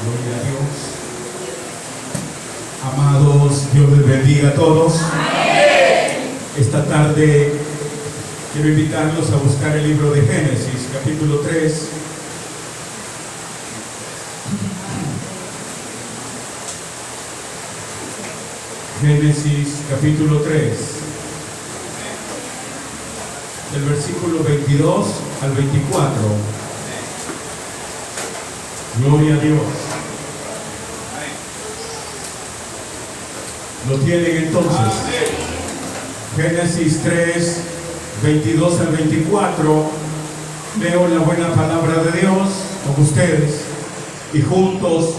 Gloria a Dios. Amados, Dios les bendiga a todos. Esta tarde quiero invitarlos a buscar el libro de Génesis, capítulo 3. Génesis, capítulo 3. Del versículo 22 al 24. Gloria a Dios. ¿Lo tienen entonces? Génesis 3, 22 al 24. Leo la buena palabra de Dios con ustedes y juntos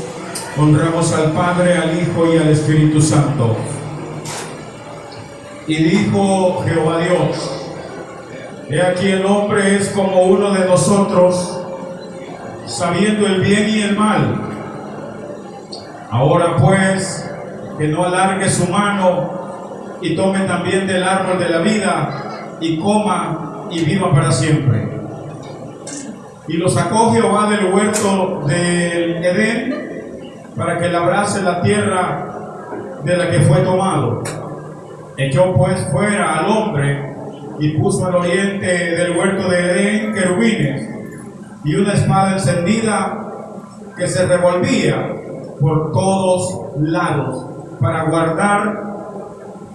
honramos al Padre, al Hijo y al Espíritu Santo. Y dijo Jehová Dios: he aquí el hombre es como uno de nosotros, sabiendo el bien y el mal. Ahora pues, que no alargue su mano y tome también del árbol de la vida y coma y viva para siempre. Y lo sacó Jehová del huerto del Edén para que labrase la tierra de la que fue tomado. Echó pues fuera al hombre y puso al oriente del huerto de Edén querubines y una espada encendida que se revolvía por todos lados para guardar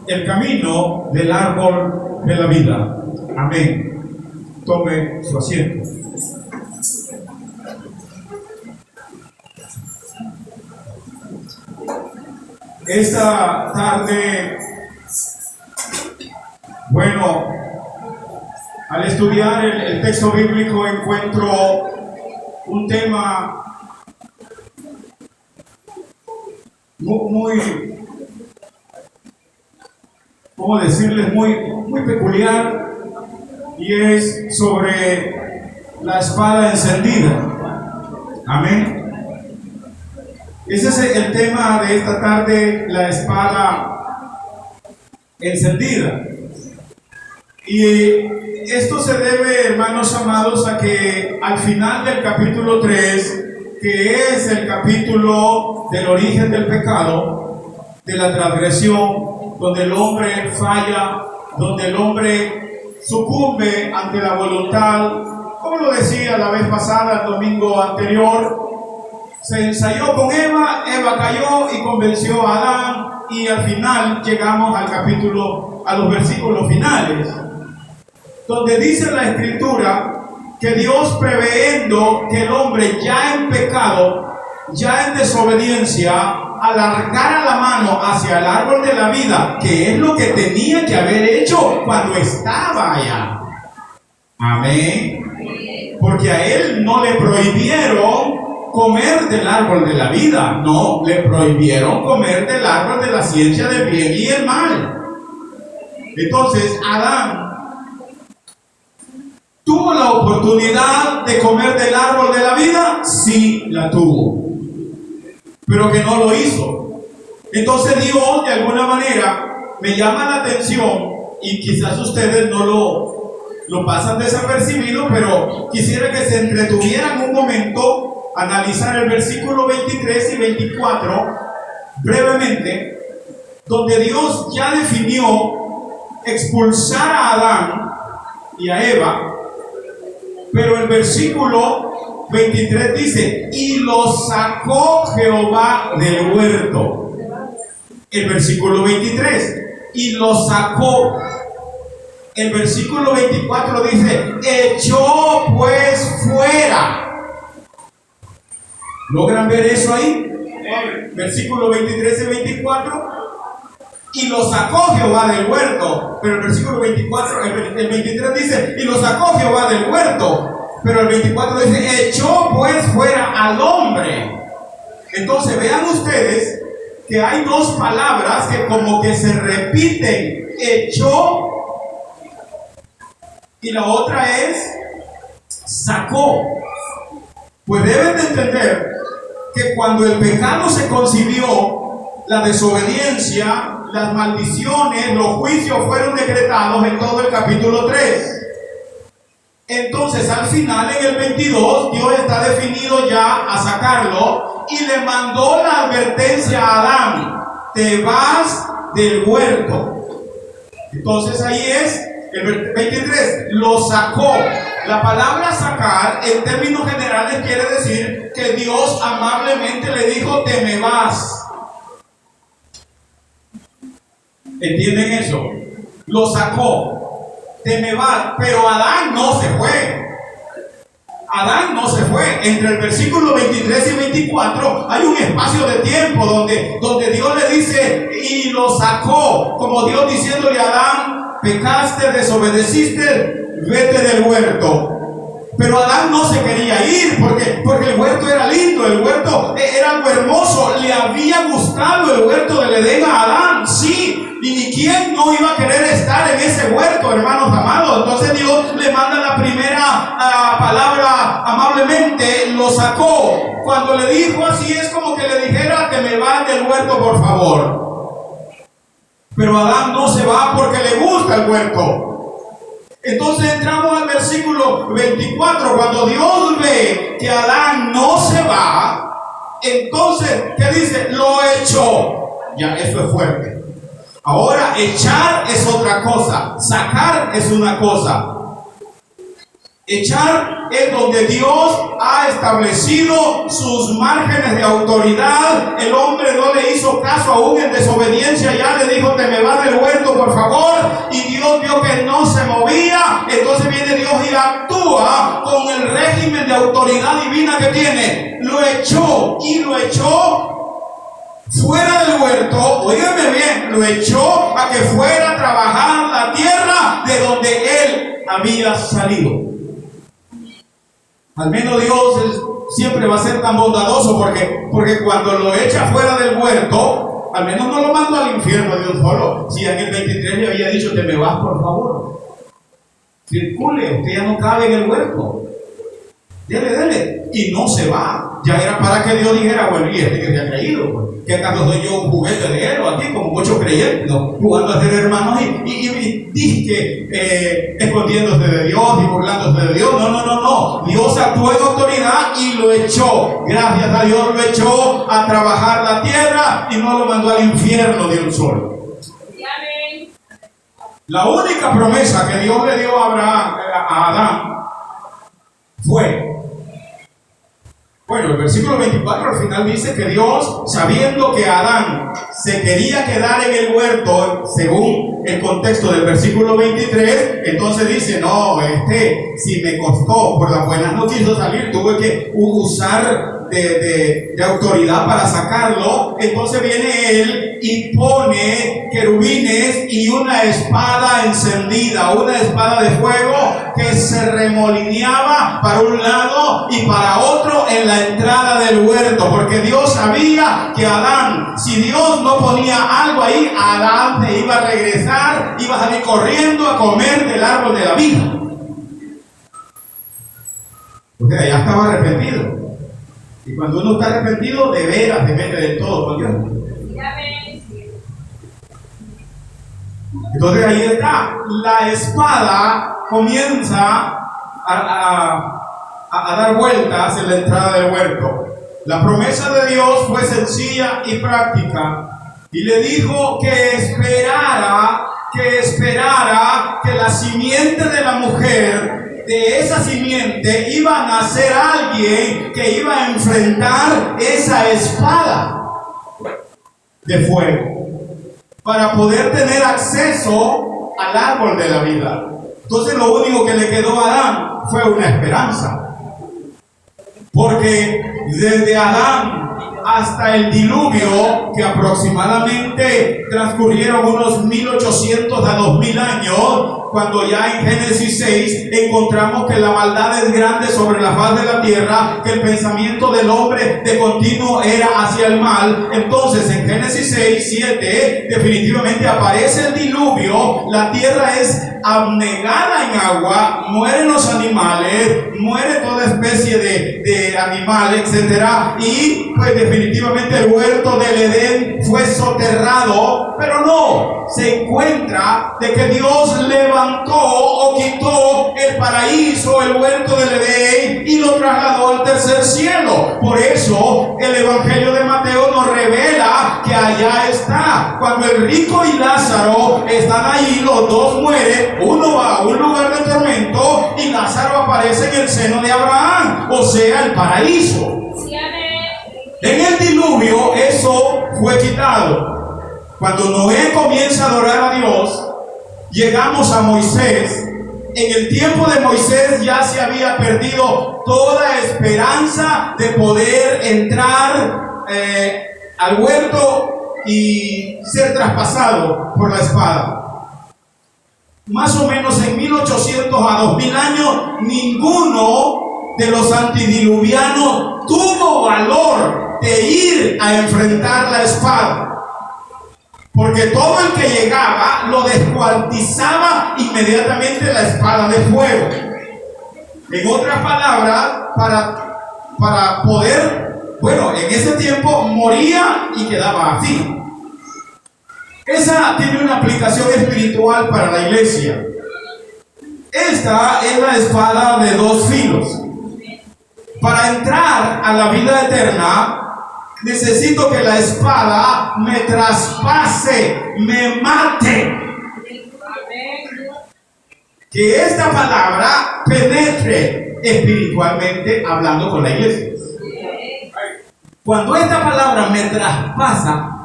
el camino del árbol de la vida. Amén. Tome su asiento. Esta tarde, bueno, al estudiar el texto bíblico encuentro un tema muy ¿cómo decirles? Muy peculiar, y es sobre la espada encendida. Amén. Ese es el tema de esta tarde, la espada encendida. Y esto se debe, hermanos amados, a que al final del capítulo 3, que es el capítulo del origen del pecado, de la transgresión, donde el hombre falla, donde el hombre sucumbe ante la voluntad, como lo decía la vez pasada, el domingo anterior, se ensayó con Eva, Eva cayó y convenció a Adán, y al final llegamos al capítulo, a los versículos finales, donde dice la Escritura que Dios, previendo que el hombre ya en pecado, ya en desobediencia, alargara la mano hacia el árbol de la vida, que es lo que tenía que haber hecho cuando estaba allá. Amén. Porque a él no le prohibieron comer del árbol de la vida, no, le prohibieron comer del árbol de la ciencia del bien y el mal. Entonces Adán ¿tuvo la oportunidad de comer del árbol de la vida? Sí, la tuvo, pero que no lo hizo. Entonces Dios, de alguna manera, me llama la atención, y quizás ustedes no lo pasan desapercibido, pero quisiera que se entretuvieran un momento, analizar el versículo 23 y 24 brevemente, donde Dios ya definió expulsar a Adán y a Eva. Pero el versículo 23 dice: y lo sacó Jehová del huerto. El versículo 23, y lo sacó. El versículo 24 dice: echó pues fuera. ¿Logran ver eso ahí? Versículo 23 y 24. Y lo sacó Jehová del huerto. Pero el versículo 24, el 23 dice: y lo sacó Jehová del huerto. Pero el 24 dice: echó pues fuera al hombre. Entonces vean ustedes que hay dos palabras que como que se repiten: echó, y la otra es sacó. Pues deben de entender que cuando el pecado se concibió, la desobediencia, las maldiciones, los juicios fueron decretados en todo el capítulo 3. Entonces al final, en el 22, Dios está definido ya a sacarlo y le mandó la advertencia a Adán: te vas del huerto. Entonces ahí es el 23, lo sacó. La palabra sacar en términos generales quiere decir que Dios amablemente le dijo: te me vas. ¿Entienden eso? Lo sacó, te me vas. Pero Adán no se fue. Adán no se fue. Entre el versículo 23 y 24 hay un espacio de tiempo donde Dios le dice: y lo sacó, como Dios diciéndole a Adán: pecaste, desobedeciste, vete del huerto. Pero Adán no se quería ir porque el huerto era lindo, el huerto era algo hermoso. Le había gustado el huerto del Edén a Adán, sí. ¿Y quién no iba a querer estar en ese huerto, hermanos amados? Entonces Dios le manda la primera palabra amablemente: lo sacó. Cuando le dijo así, es como que le dijera: te me vas del huerto, por favor. Pero Adán no se va porque le gusta el huerto. Entonces entramos al versículo 24. Cuando Dios ve que Adán no se va, entonces, ¿qué dice? Lo echó. Ya, eso es fuerte. Ahora, echar es otra cosa, sacar es una cosa. Echar es donde Dios ha establecido sus márgenes de autoridad. El hombre no le hizo caso, aún en desobediencia ya le dijo: te me vas del huerto, por favor. Y Dios vio que no se movía. Entonces viene Dios y actúa con el régimen de autoridad divina que tiene. Lo echó, y lo echó fuera del huerto. Óigame bien, lo echó a que fuera a trabajar la tierra de donde él había salido. Al menos Dios siempre va a ser tan bondadoso, porque cuando lo echa fuera del huerto, al menos no lo mandó al infierno de un solo. Si en el 23 le había dicho: te me vas, por favor, circule, usted ya no cabe en el huerto, dele, y no se va. Ya era para que Dios dijera: bueno, ¿y este que se ha creído? Pues, ¿que acaso soy yo un juguete de él? O aquí, como muchos creyentes, ¿no? Jugando a ser hermanos y dije escondiéndose de Dios y burlándose de Dios. No. Dios actuó en autoridad y lo echó. Gracias a Dios lo echó a trabajar la tierra y no lo mandó al infierno de un solo. La única promesa que Dios le dio a Adán fue: bueno, el versículo 24 al final dice que Dios, sabiendo que Adán se quería quedar en el huerto, según el contexto del versículo 23, entonces dice: no, si me costó, por las buenas no quiso salir, tuve que usar de autoridad para sacarlo. Entonces viene él y pone querubines y una espada encendida, una espada de fuego que se remolineaba para un lado y para otro en la entrada del huerto, porque Dios sabía que Adán, si Dios no ponía algo ahí, Adán se iba a regresar, iba a salir corriendo a comer del árbol de la vida, porque ya estaba arrepentido. Y cuando uno está arrepentido, de veras se mete del todo con Dios. Entonces ahí está. La espada comienza a dar vueltas en la entrada del huerto. La promesa de Dios fue sencilla y práctica. Y le dijo que esperara que la simiente de la mujer, de esa simiente iba a nacer alguien que iba a enfrentar esa espada de fuego para poder tener acceso al árbol de la vida. Entonces lo único que le quedó a Adán fue una esperanza, porque desde Adán hasta el diluvio, que aproximadamente transcurrieron unos 1800 a 2000 años, cuando ya en Génesis 6 encontramos que la maldad es grande sobre la faz de la tierra, que el pensamiento del hombre de continuo era hacia el mal. Entonces en Génesis 6, 7 definitivamente aparece el diluvio, la tierra es abnegada en agua, mueren los animales, muere toda especie de animal, etc. Y pues definitivamente el huerto del Edén fue soterrado, pero no, se encuentra de que Dios levantó o quitó el paraíso, el huerto del Edén, y lo trasladó al tercer cielo. Por eso el Evangelio de Mateo nos revela que allá está. Cuando el rico y Lázaro están allí, los dos mueren. Uno va a un lugar de tormento y Lázaro aparece en el seno de Abraham, o sea, el paraíso. En el diluvio eso fue quitado. Cuando Noé comienza a adorar a Dios, llegamos a Moisés. En el tiempo de Moisés ya se había perdido toda esperanza de poder entrar al huerto y ser traspasado por la espada. Más o menos en 1800 a 2000 años, ninguno de los antidiluvianos tuvo valor de ir a enfrentar la espada. Porque todo el que llegaba lo descuartizaba inmediatamente la espada de fuego. En otras palabras, para poder, bueno, en ese tiempo moría y quedaba así. Esa tiene una aplicación espiritual para la iglesia. Esta es la espada de dos filos. Para entrar a la vida eterna, necesito que la espada me traspase, me mate. Que esta palabra penetre espiritualmente hablando con la iglesia. Cuando esta palabra me traspasa,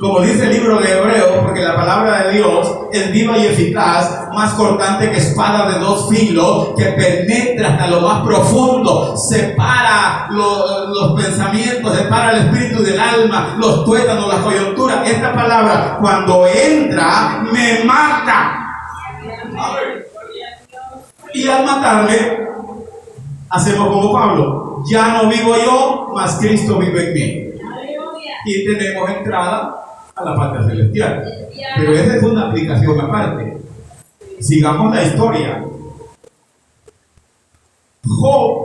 como dice el libro de Hebreos, porque la palabra de Dios es viva y eficaz, más cortante que espada de dos filos, que penetra hasta lo más profundo, separa los pensamientos, separa el espíritu del alma, los tuétanos, las coyunturas. Esta palabra, cuando entra, me mata. Y al matarme, hacemos como Pablo: ya no vivo yo, mas Cristo vive en mí. Y tenemos entrada a la patria celestial. Pero esa es una aplicación aparte. Sigamos la historia. Job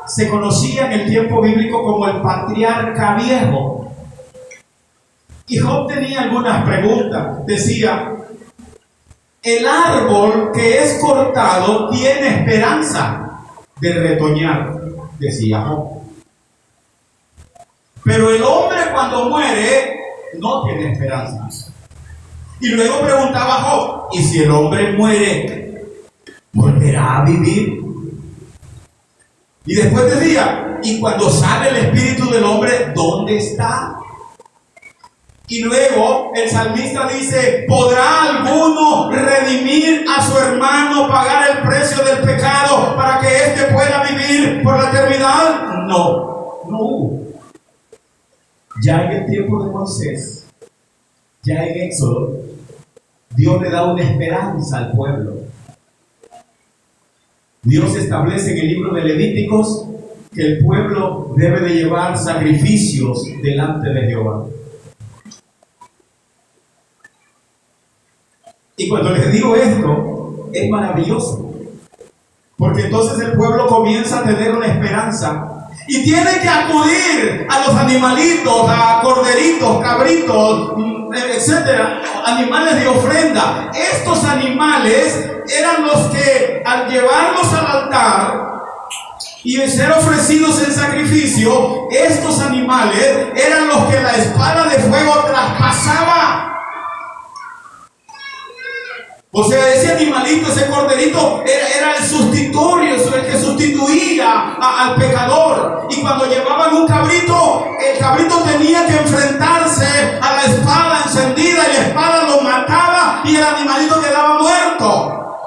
se conocía en el tiempo bíblico como el patriarca viejo. Y Job tenía algunas preguntas. Decía: el árbol que es cortado tiene esperanza de retoñar, decía Job. Pero el hombre cuando muere no tiene esperanza. Y luego preguntaba Job: ¿y si el hombre muere, volverá a vivir? Y después decía: ¿y cuando sale el espíritu del hombre, dónde está? Y luego el salmista dice: ¿podrá alguno redimir a su hermano, pagar el precio del pecado para que éste pueda vivir por la eternidad? No, no hubo. Ya en el tiempo de Moisés, ya en Éxodo, Dios le da una esperanza al pueblo. Dios establece en el libro de Levíticos que el pueblo debe de llevar sacrificios delante de Jehová. Y cuando les digo esto, es maravilloso, porque entonces el pueblo comienza a tener una esperanza y tiene que acudir a los animalitos, a corderitos, cabritos, etcétera, animales de ofrenda. Estos animales eran los que, al llevarlos al altar y ser ofrecidos en sacrificio, estos animales eran los que la espada de fuego traspasaba. O sea, ese animalito, ese corderito, era el sustitutorio, el que sustituía al pecador. Y cuando llevaban un cabrito, el cabrito tenía que enfrentarse a la espada encendida, y la espada lo mataba y el animalito quedaba muerto.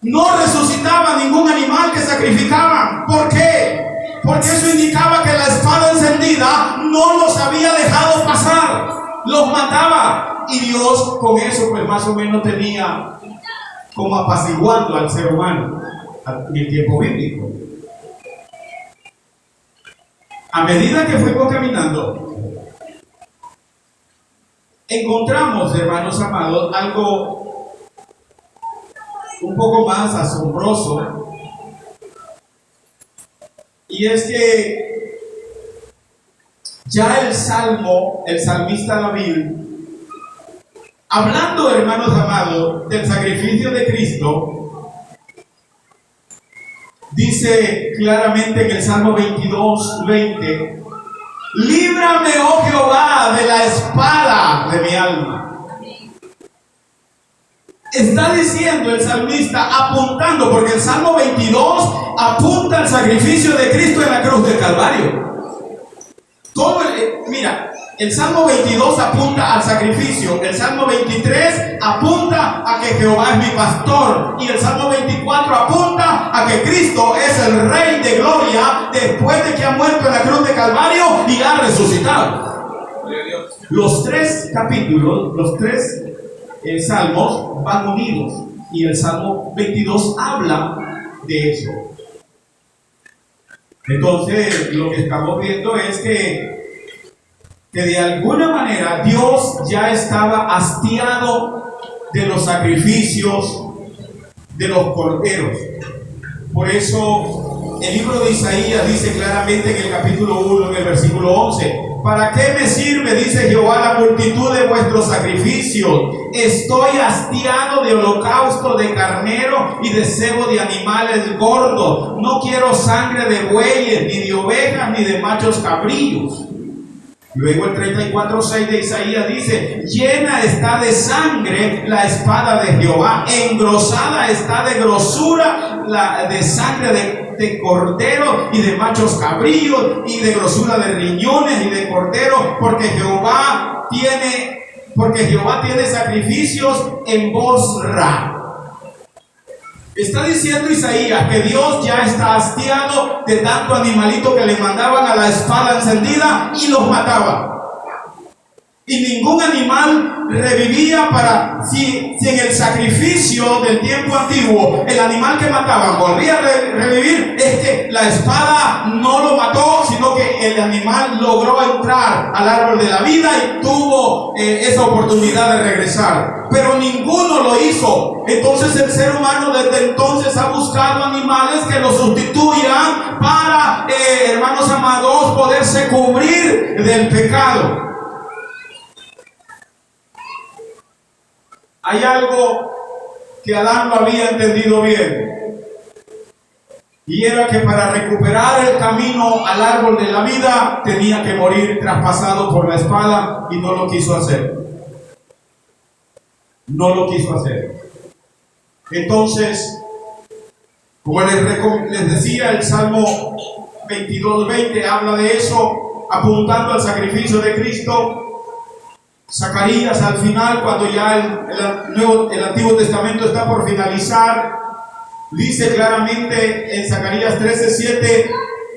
No resucitaba ningún animal que sacrificaban. ¿Por qué? Porque eso indicaba que la espada encendida no los había dejado pasar, los mataba. Y Dios con eso pues más o menos tenía como apaciguando al ser humano en el tiempo bíblico. A medida que fuimos caminando, encontramos, hermanos amados, algo un poco más asombroso, y es que ya el salmista David, hablando, hermanos amados, del sacrificio de Cristo, dice claramente en el Salmo 22:20: líbrame, oh Jehová, de la espada de mi alma. Está diciendo el salmista, apuntando, porque el Salmo 22 apunta al sacrificio de Cristo en la cruz del Calvario. Mira, el Salmo 22 apunta al sacrificio, el Salmo 23 apunta a que Jehová es mi pastor, y el Salmo 24 apunta a que Cristo es el Rey de gloria después de que ha muerto en la cruz de Calvario y ha resucitado. Los tres capítulos, los tres salmos van unidos, y el Salmo 22 habla de eso. Entonces, lo que estamos viendo es que de alguna manera Dios ya estaba hastiado de los sacrificios de los corderos. Por eso el libro de Isaías dice claramente en el capítulo 1, en el versículo 11: ¿para qué me sirve, dice Jehová, la multitud de vuestros sacrificios? Estoy hastiado de holocausto de carnero y de cebo de animales gordos. No quiero sangre de bueyes, ni de ovejas, ni de machos cabrillos. Luego el 34:6 de Isaías dice: llena está de sangre la espada de Jehová, engrosada está de grosura de sangre de cordero y de machos cabrillos, y de grosura de riñones y de cordero, porque Jehová tiene sacrificios en Bosra. Está diciendo Isaías que Dios ya está hastiado de tanto animalito que le mandaban a la espada encendida y los mataba. Y ningún animal revivía si en el sacrificio del tiempo antiguo el animal que mataban volvía a revivir, es que la espada no lo mató, sino que el animal logró entrar al árbol de la vida y tuvo esa oportunidad de regresar. Pero ninguno lo hizo. Entonces el ser humano desde entonces ha buscado animales que lo sustituyan para, hermanos amados, poderse cubrir del pecado. Hay algo que Adán no había entendido bien, y era que para recuperar el camino al árbol de la vida tenía que morir traspasado por la espada, y no lo quiso hacer. No lo quiso hacer. Entonces, como les decía, el Salmo 22:20 habla de eso, apuntando al sacrificio de Cristo. Zacarías, al final, cuando ya el Antiguo Testamento está por finalizar, dice claramente en Zacarías 13:7: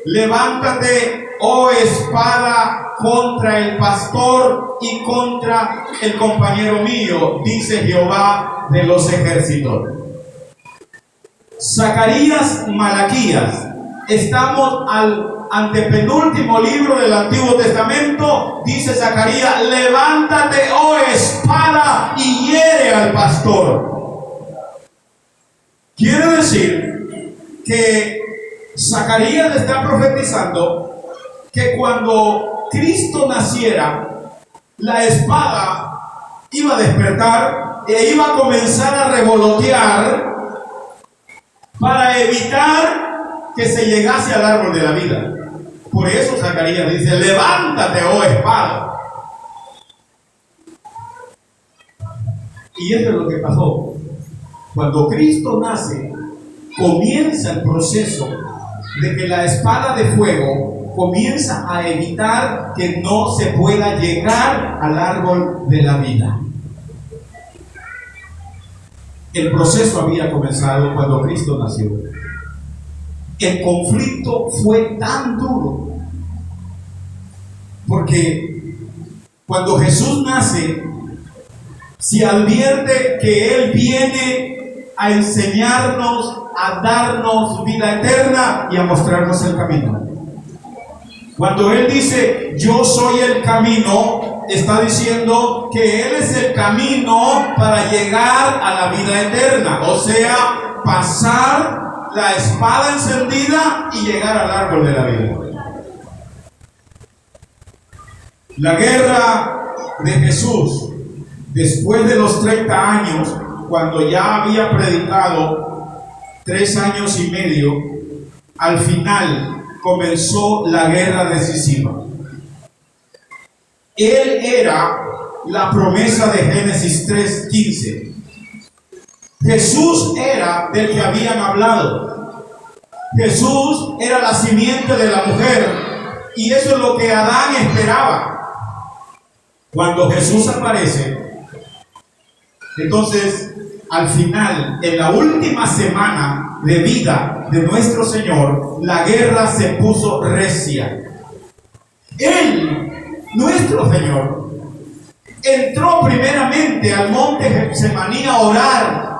levántate, oh espada, contra el pastor y contra el compañero mío, dice Jehová de los ejércitos. Zacarías, Malaquías, estamos al antepenúltimo libro del Antiguo Testamento. Dice Zacarías: levántate, oh espada, y hiere al pastor. Quiere decir que Zacarías está profetizando que cuando Cristo naciera, la espada iba a despertar e iba a comenzar a revolotear para evitar que se llegase al árbol de la vida. Por eso Zacarías dice: levántate, oh espada. Y eso es lo que pasó. Cuando Cristo nace, comienza el proceso de que la espada de fuego comienza a evitar que no se pueda llegar al árbol de la vida. El proceso había comenzado cuando Cristo nació. El conflicto fue tan duro, porque cuando Jesús nace, se advierte que Él viene a enseñarnos, a darnos vida eterna y a mostrarnos el camino. Cuando Él dice: yo soy el camino, está diciendo que Él es el camino para llegar a la vida eterna, o sea, pasar la espada encendida y llegar al árbol de la vida. La guerra de Jesús, después de los 30 años, cuando ya había predicado 3 años y medio, al final comenzó la guerra decisiva. Él era la promesa de Génesis 3:15. Jesús era del que habían hablado. Jesús era la simiente de la mujer, y eso es lo que Adán esperaba. Cuando Jesús aparece, entonces al final, en la última semana de vida de nuestro Señor, la guerra se puso recia. Él, nuestro Señor, entró primeramente al monte Getsemaní a orar.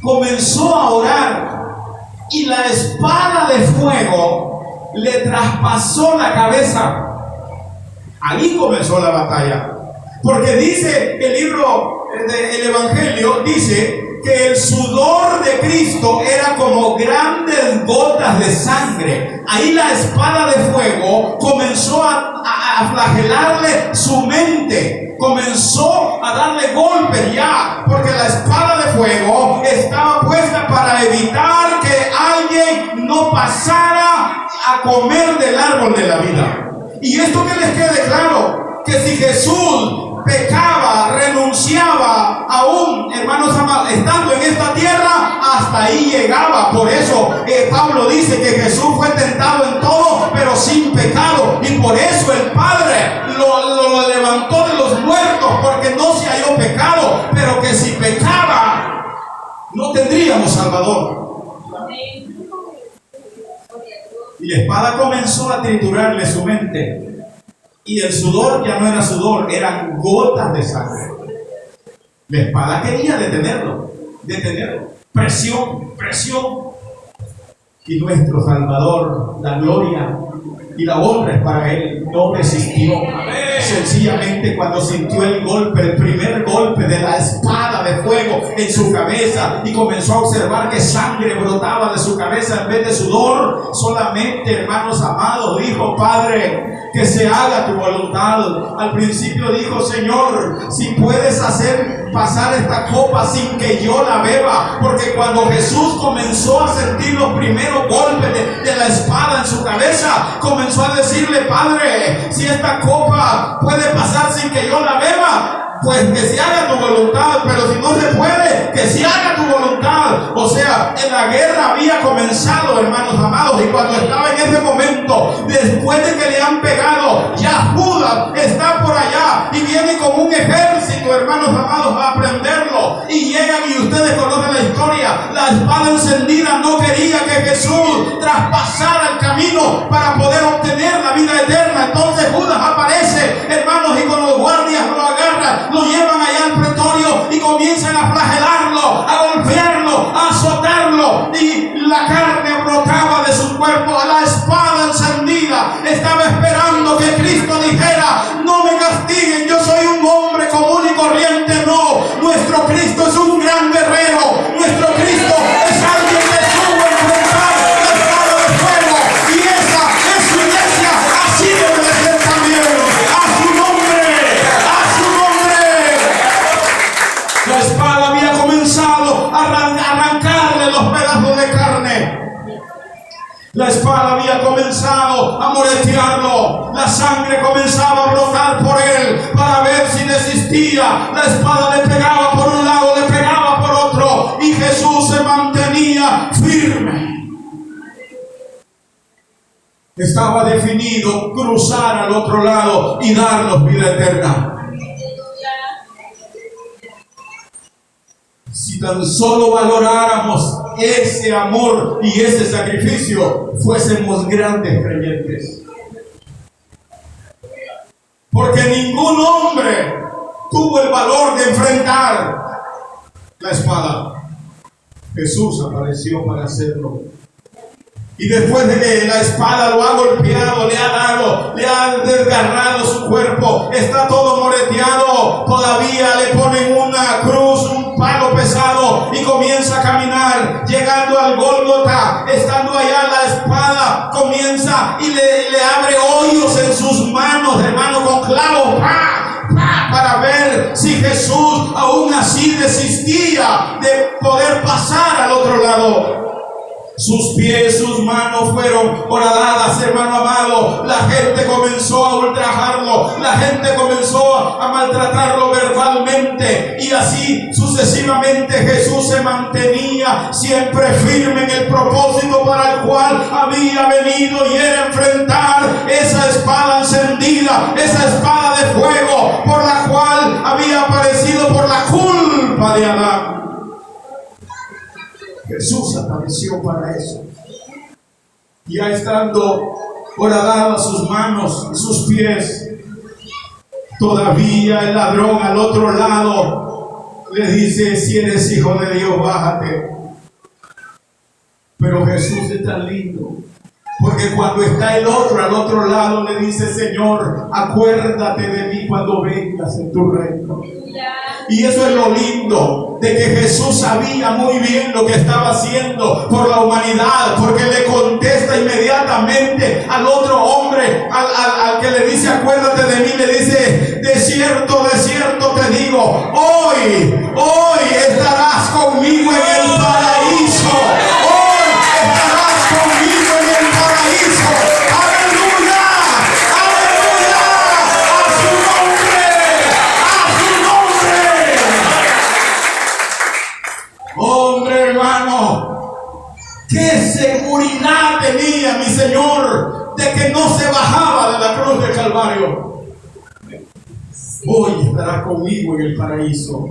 Comenzó a orar y la espada de fuego le traspasó la cabeza. Ahí comenzó la batalla. Porque dice el libro del Evangelio, dice que el sudor de Cristo era como grandes gotas de sangre. Ahí la espada de fuego comenzó a flagelarle su mente. Comenzó a darle golpes ya, porque la espada de fuego estaba puesta para evitar que alguien no pasara a comer del árbol de la vida. Y esto que les quede claro, que si Jesús pecaba, renunciaba, aún, hermanos amados, estando en esta tierra, hasta ahí llegaba. Por eso Pablo dice que Jesús fue tentado en todo, pero sin pecado. Y por eso el Padre lo levantó de los muertos, porque no se halló pecado. Pero que si pecaba, no tendríamos Salvador. Y la espada comenzó a triturarle su mente. Y el sudor ya no era sudor, eran gotas de sangre. La espada quería detenerlo. Presión. Y nuestro Salvador, la gloria y la honra es para Él, no resistió. Sencillamente cuando sintió el golpe, el primer golpe de la espada de fuego en su cabeza, y comenzó a observar que sangre brotaba de su cabeza en vez de sudor, solamente, hermanos amados, dijo: Padre, que se haga tu voluntad. Al principio dijo: Señor, si puedes hacer pasar esta copa sin que yo la beba. Porque cuando Jesús comenzó a sentir los primeros golpes de la espada en su cabeza, comenzó a decirle: Padre, si esta copa puede pasar sin que yo la beba, pues que se haga tu voluntad. Pero si no se puede, que se haga tu voluntad. O sea, en la guerra había comenzado, hermanos amados, y cuando estaba en ese momento, después de que le han pegado, ya Judas está por allá y viene con un ejército, hermanos amados, a prenderlo. Y llegan, y ustedes conocen la historia. La espada encendida no quería que Jesús traspasara el camino para poder obtener la vida eterna. Entonces Judas aparece, hermanos, y con los guardias lo agarran, lo llevan allá al pretorio y comienzan a flagelarlo, a golpearlo, a azotarlo, y la carne brotaba de su cuerpo. A la espada encendida estaba esperando que Cristo dijera: no me castiguen, yo soy un hombre común y corriente. No, nuestro Cristo es un gran guerrero. Nuestro Cristo es alguien que supo enfrentar la espada de fuego, y esa es su iglesia. Así debe de ser también. A su nombre, a su nombre. La espada había comenzado a arrancarle los pedazos de carne. La espada había comenzado a moretearlo. La sangre comenzaba a brotar por él para ver si desistía. La espada le pegaba por un lado, le pegaba por otro, y Jesús se mantenía firme. Estaba definido cruzar al otro lado y darnos vida eterna. Si tan solo valoráramos ese amor y ese sacrificio, fuésemos grandes creyentes. Porque ningún hombre tuvo el valor de enfrentar la espada. Jesús apareció para hacerlo. Y después de que la espada lo ha golpeado, le ha dado, le ha desgarrado su cuerpo, está todo moreteado, todavía le ponen una cruz, un palo pesado y comienza a caminar, llegando al Gólgota, estando allá la espada, comienza y le abre hoyos en sus manos, hermano, con clavos, para ver si Jesús aún así desistía de poder pasar al otro lado. Sus pies, sus manos fueron horadadas, hermano amado. La gente comenzó a ultrajarlo, la gente comenzó a maltratarlo verbalmente, y así sucesivamente Jesús se mantenía siempre firme en el propósito para el cual había venido, y era enfrentar esa espada encendida, esa espada de fuego por la cual había aparecido por la culpa de Adán. Jesús apareció para eso. Ya estando horadadas sus manos y sus pies, todavía el ladrón al otro lado le dice: si eres hijo de Dios, bájate. Pero Jesús es tan lindo, porque cuando está el otro al otro lado le dice: Señor, acuérdate de mí cuando vengas en tu reino. Y eso es lo lindo, de que Jesús sabía muy bien lo que estaba haciendo por la humanidad, porque le contesta inmediatamente al otro hombre, al que le dice: acuérdate de mí, le dice: de cierto te digo, hoy estarás conmigo en el paraíso. Hoy estarás conmigo en el paraíso. ¡Aleluya! ¡Aleluya! ¡A su nombre! ¡A su nombre! Hombre, hermano, qué seguridad tenía mi Señor de que no se bajaba de la cruz del Calvario. Hoy estará conmigo en el paraíso.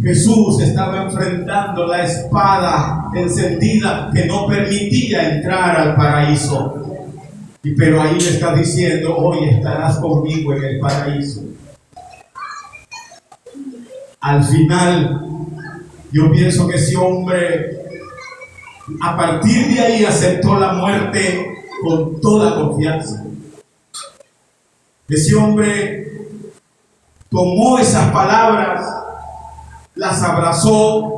Jesús estaba enfrentando la espada encendida que no permitía entrar al paraíso. Pero ahí le está diciendo: hoy estarás conmigo en el paraíso. Al final, yo pienso que ese hombre, a partir de ahí, aceptó la muerte con toda confianza. Ese hombre tomó esas palabras, las abrazó,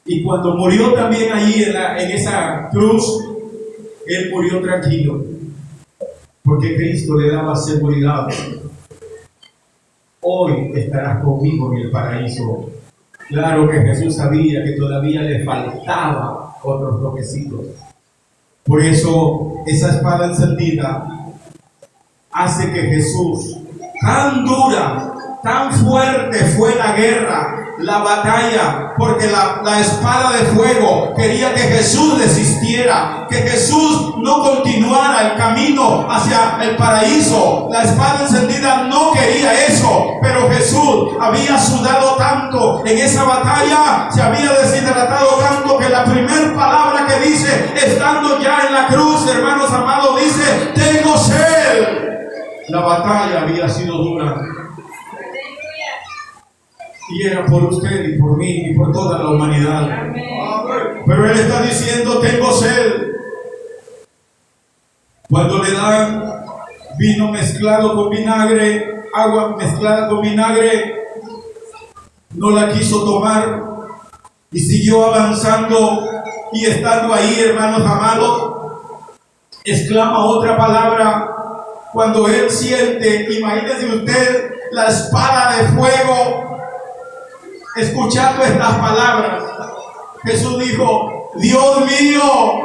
y cuando murió también allí en esa cruz, él murió tranquilo, porque Cristo le daba seguridad. Hoy estarás conmigo en el paraíso. Claro que Jesús sabía que todavía le faltaban otros toquecitos. Por eso esa espada encendida hace que Jesús, tan dura, tan fuerte fue la guerra, la batalla, porque la espada de fuego quería que Jesús desistiera, que Jesús no continuara el camino hacia el paraíso. La espada encendida no quería eso, pero Jesús había sudado tanto en esa batalla, se había deshidratado tanto, que la primera palabra que dice, estando ya en la cruz, hermanos amados, dice: tengo sed. La batalla había sido dura, y era por usted y por mí y por toda la humanidad. Pero Él está diciendo: tengo sed. Cuando le dan vino mezclado con vinagre, agua mezclada con vinagre, no la quiso tomar y siguió avanzando. Y estando ahí, hermanos amados, exclama otra palabra. Cuando él siente, imagínese usted, la espada de fuego, escuchando estas palabras, Jesús dijo: Dios mío,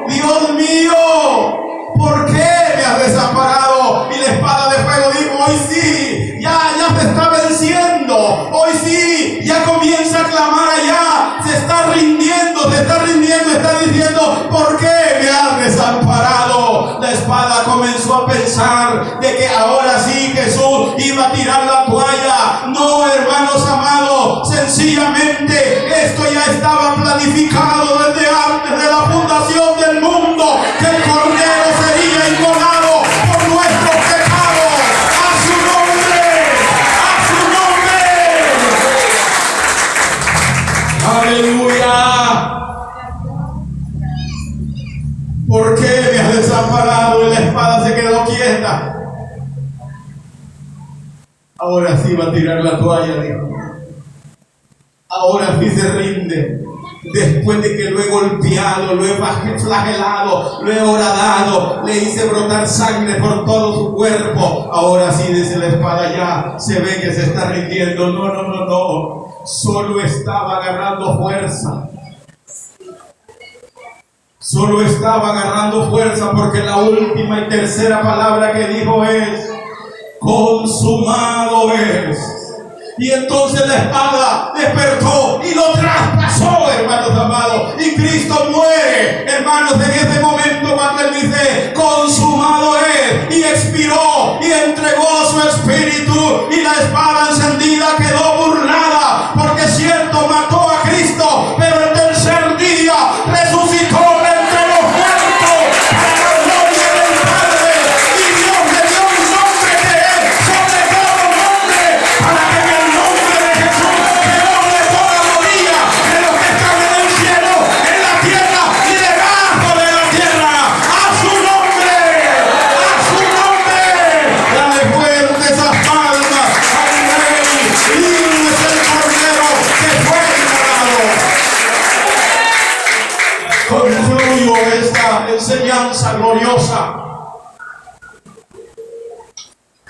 ¿por qué me has desamparado? Y la espada de fuego dijo: hoy sí, ya te está venciendo. Hoy sí, ya comienza a clamar allá. Se está rindiendo, está diciendo: ¿por qué me has desamparado? La espada comenzó a pensar de que ahora sí Jesús iba a tirar la toalla. No, hermanos amados, sencillamente esto ya estaba planificado desde antes de la fundación del mundo, que el Cordero sería inmolado por nuestros pecados. ¡A su nombre! ¡A su nombre! ¡Aleluya! ahora sí va a tirar la toalla, dijo. Ahora sí se rinde. Después de que lo he golpeado, lo he flagelado, lo he horadado, le hice brotar sangre por todo su cuerpo. Ahora sí, desde la espada ya se ve que se está rindiendo. No. Solo estaba agarrando fuerza. Solo estaba agarrando fuerza porque la última y tercera palabra que dijo es: consumado es. Y entonces la espada despertó y lo traspasó, hermanos amados. Y Cristo muere, hermanos, en ese momento cuando Él dice: consumado es. Y expiró y entregó su espíritu. Y la espada encendida quedó burlada, porque cierto mató a Cristo, pero el tercer día resucitó entre los muertos para la gloria del Padre. Y Dios le dio un nombre que es sobre todo nombre, para que en el nombre de Jesús se doble toda rodilla de los que están en el cielo, en la tierra y debajo de la tierra. A su nombre, dale fuerte esas palmas al Rey. Libre es el Cordero que fue inmolado. Concluyo esta enseñanza gloriosa.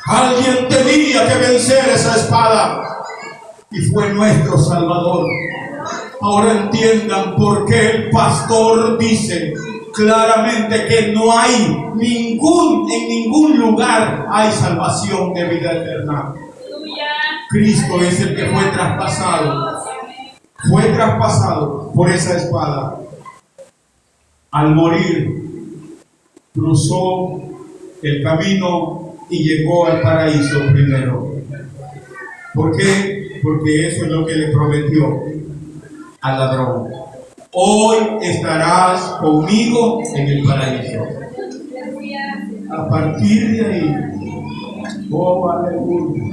Alguien tenía que vencer esa espada y fue nuestro Salvador. Ahora entiendan por qué el pastor dice claramente que no hay en ningún lugar hay salvación de vida eterna. Cristo es el que fue traspasado por esa espada. Al morir, cruzó el camino y llegó al paraíso primero. ¿Por qué? Porque eso es lo que le prometió al ladrón. Hoy estarás conmigo en el paraíso. A partir de ahí, oh aleluya,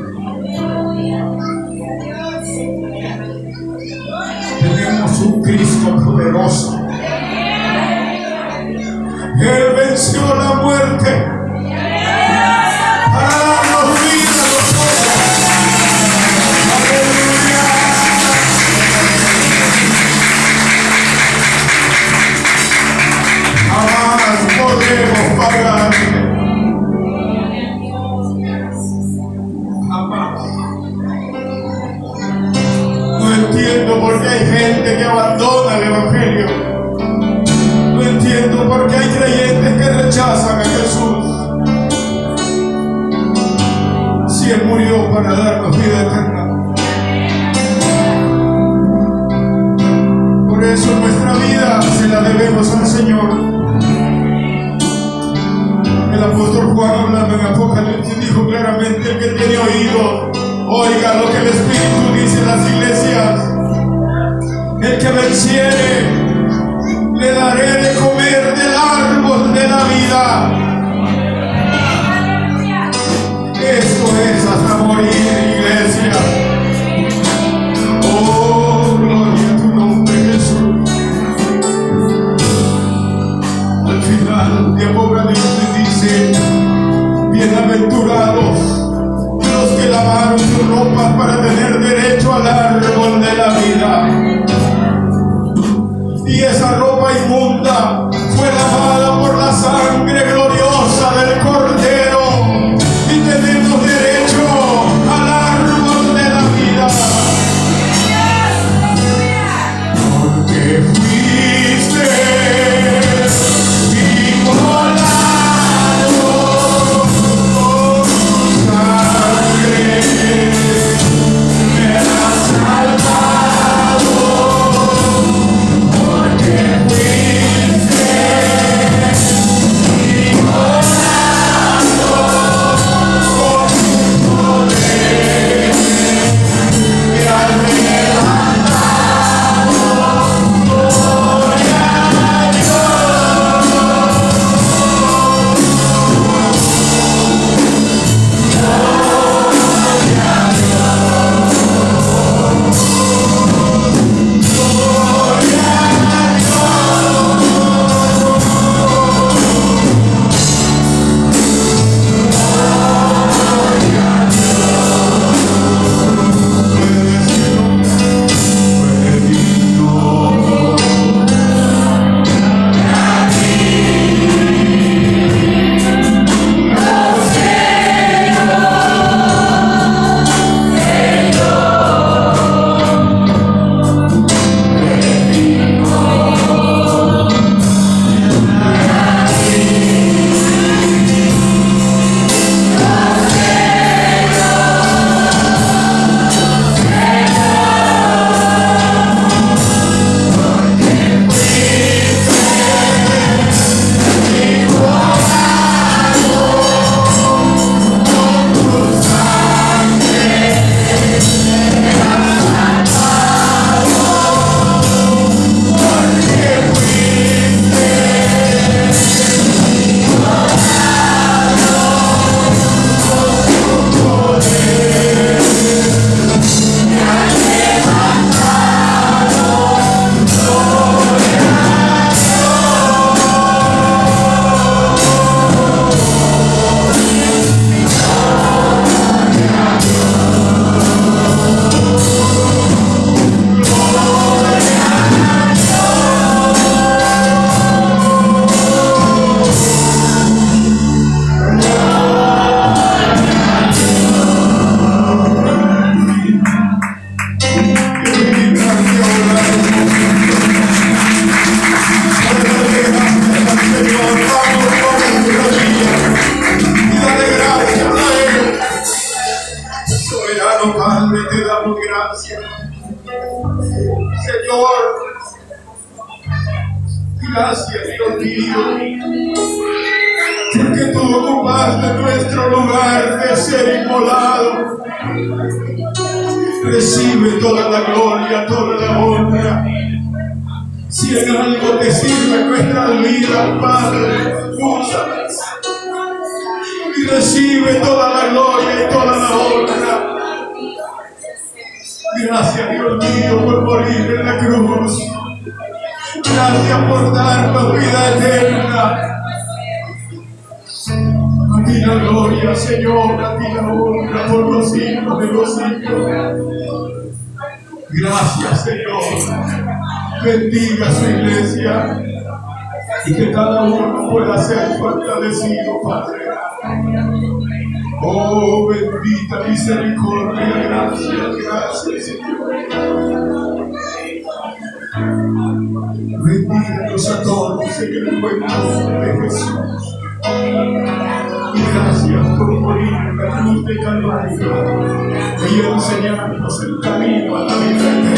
tenemos un Cristo poderoso. Él venció la muerte para darnos vida a nosotros. Aleluya. Jamás podremos pagarle. Jamás. No entiendo por qué hay gente que abandona el Evangelio. No entiendo por qué hay creyentes que rechazan a Jesús. Si Él murió para darnos vida eterna. Por eso nuestra vida se la debemos al Señor. El apóstol Juan, hablando en Apocalipsis, dijo claramente: el que tiene oído, oiga lo que el Espíritu dice en las iglesias. El que venciere, le daré de comer del árbol de la vida. Esto es hasta morir, iglesia. Oh, gloria a tu nombre, Jesús. Al final de Apocalipsis dice: bienaventurados los que lavaron sus ropas para tener derecho al árbol de la vida. Y esa ropa inmunda fue lavada por la sangre gloriosa del Cordero. Y tenemos derecho al árbol de la vida. Porque fuiste inmolado por tu sangre. Me has salvado. Porque fuiste inmolado. Gracias, Dios mío, porque tú ocupaste nuestro lugar de ser inmolado. Recibe toda la gloria, toda la honra. Si en algo te sirve nuestra vida, Padre, úsalas. Y recibe toda la gloria y toda la honra. Gracias, Dios mío, por morir en la cruz. Gracias por darnos vida eterna. A ti la gloria, Señor, a ti la honra por los siglos de los siglos. Gracias, Señor. Bendiga su iglesia y que cada uno pueda ser fortalecido, Padre. Oh, bendita misericordia, gracias, gracias, Señor. Bendíganos a todos en el buen nombre de Jesús. Y gracias por morir en la cruz de Calvario y enseñarnos el camino a la vida eterna.